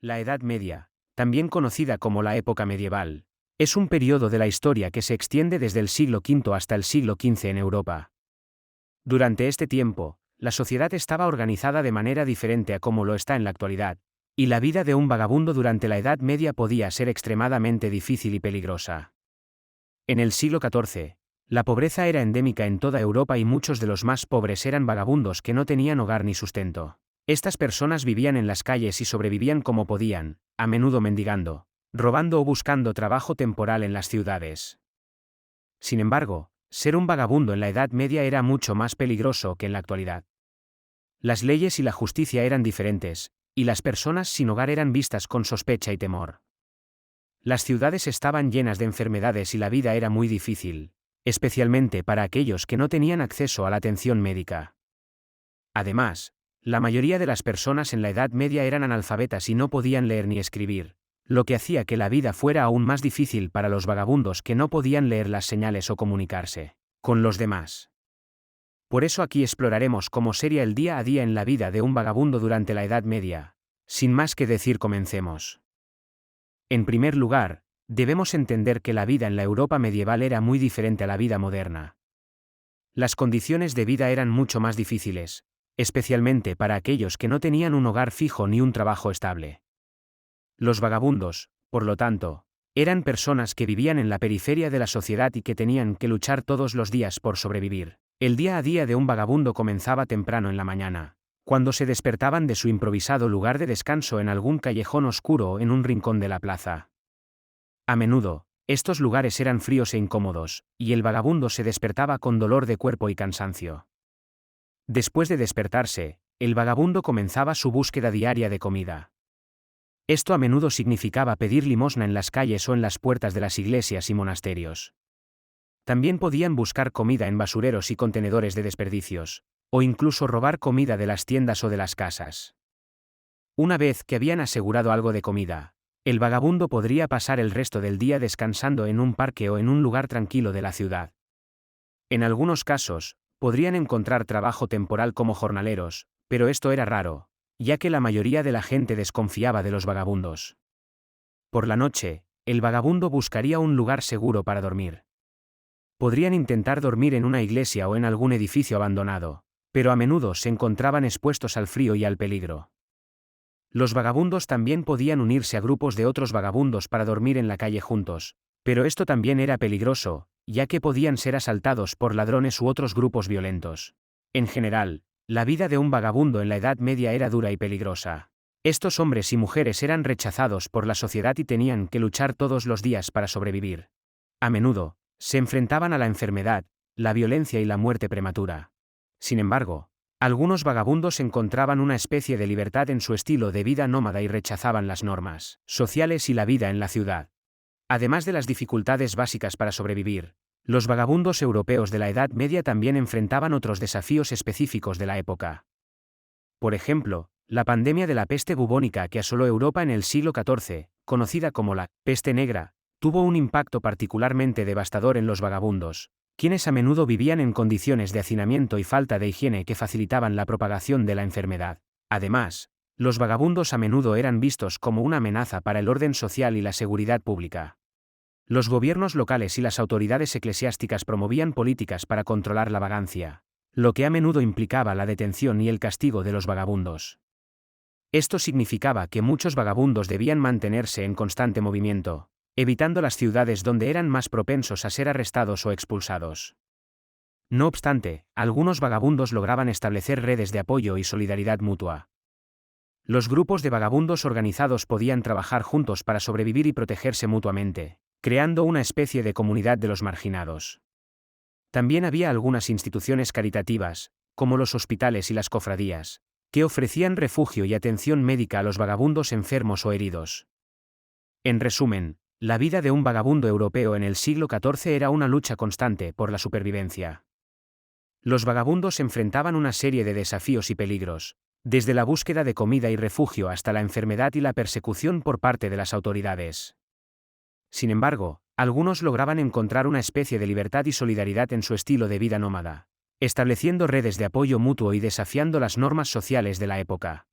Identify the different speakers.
Speaker 1: La Edad Media, también conocida como la época medieval, es un periodo de la historia que se extiende desde el siglo V hasta el siglo XV en Europa. Durante este tiempo, la sociedad estaba organizada de manera diferente a como lo está en la actualidad, y la vida de un vagabundo durante la Edad Media podía ser extremadamente difícil y peligrosa. En el siglo XIV, la pobreza era endémica en toda Europa y muchos de los más pobres eran vagabundos que no tenían hogar ni sustento. Estas personas vivían en las calles y sobrevivían como podían, a menudo mendigando, robando o buscando trabajo temporal en las ciudades. Sin embargo, ser un vagabundo en la Edad Media era mucho más peligroso que en la actualidad. Las leyes y la justicia eran diferentes, y las personas sin hogar eran vistas con sospecha y temor. Las ciudades estaban llenas de enfermedades y la vida era muy difícil, especialmente para aquellos que no tenían acceso a la atención médica. Además, la mayoría de las personas en la Edad Media eran analfabetas y no podían leer ni escribir, lo que hacía que la vida fuera aún más difícil para los vagabundos que no podían leer las señales o comunicarse con los demás. Por eso aquí exploraremos cómo sería el día a día en la vida de un vagabundo durante la Edad Media. Sin más que decir, comencemos. En primer lugar, debemos entender que la vida en la Europa medieval era muy diferente a la vida moderna. Las condiciones de vida eran mucho más difíciles, especialmente para aquellos que no tenían un hogar fijo ni un trabajo estable. Los vagabundos, por lo tanto, eran personas que vivían en la periferia de la sociedad y que tenían que luchar todos los días por sobrevivir. El día a día de un vagabundo comenzaba temprano en la mañana, cuando se despertaban de su improvisado lugar de descanso en algún callejón oscuro o en un rincón de la plaza. A menudo, estos lugares eran fríos e incómodos, y el vagabundo se despertaba con dolor de cuerpo y cansancio. Después de despertarse, el vagabundo comenzaba su búsqueda diaria de comida. Esto a menudo significaba pedir limosna en las calles o en las puertas de las iglesias y monasterios. También podían buscar comida en basureros y contenedores de desperdicios, o incluso robar comida de las tiendas o de las casas. Una vez que habían asegurado algo de comida, el vagabundo podría pasar el resto del día descansando en un parque o en un lugar tranquilo de la ciudad. En algunos casos, podrían encontrar trabajo temporal como jornaleros, pero esto era raro, ya que la mayoría de la gente desconfiaba de los vagabundos. Por la noche, el vagabundo buscaría un lugar seguro para dormir. Podrían intentar dormir en una iglesia o en algún edificio abandonado, pero a menudo se encontraban expuestos al frío y al peligro. Los vagabundos también podían unirse a grupos de otros vagabundos para dormir en la calle juntos, pero esto también era peligroso, ya que podían ser asaltados por ladrones u otros grupos violentos. En general, la vida de un vagabundo en la Edad Media era dura y peligrosa. Estos hombres y mujeres eran rechazados por la sociedad y tenían que luchar todos los días para sobrevivir. A menudo, se enfrentaban a la enfermedad, la violencia y la muerte prematura. Sin embargo, algunos vagabundos encontraban una especie de libertad en su estilo de vida nómada y rechazaban las normas sociales y la vida en la ciudad. Además de las dificultades básicas para sobrevivir, los vagabundos europeos de la Edad Media también enfrentaban otros desafíos específicos de la época. Por ejemplo, la pandemia de la peste bubónica que asoló Europa en el siglo XIV, conocida como la peste negra, tuvo un impacto particularmente devastador en los vagabundos, quienes a menudo vivían en condiciones de hacinamiento y falta de higiene que facilitaban la propagación de la enfermedad. Además, los vagabundos a menudo eran vistos como una amenaza para el orden social y la seguridad pública. Los gobiernos locales y las autoridades eclesiásticas promovían políticas para controlar la vagancia, lo que a menudo implicaba la detención y el castigo de los vagabundos. Esto significaba que muchos vagabundos debían mantenerse en constante movimiento, evitando las ciudades donde eran más propensos a ser arrestados o expulsados. No obstante, algunos vagabundos lograban establecer redes de apoyo y solidaridad mutua. Los grupos de vagabundos organizados podían trabajar juntos para sobrevivir y protegerse mutuamente, creando una especie de comunidad de los marginados. También había algunas instituciones caritativas, como los hospitales y las cofradías, que ofrecían refugio y atención médica a los vagabundos enfermos o heridos. En resumen, la vida de un vagabundo europeo en el siglo XIV era una lucha constante por la supervivencia. Los vagabundos enfrentaban una serie de desafíos y peligros, desde la búsqueda de comida y refugio hasta la enfermedad y la persecución por parte de las autoridades. Sin embargo, algunos lograban encontrar una especie de libertad y solidaridad en su estilo de vida nómada, estableciendo redes de apoyo mutuo y desafiando las normas sociales de la época.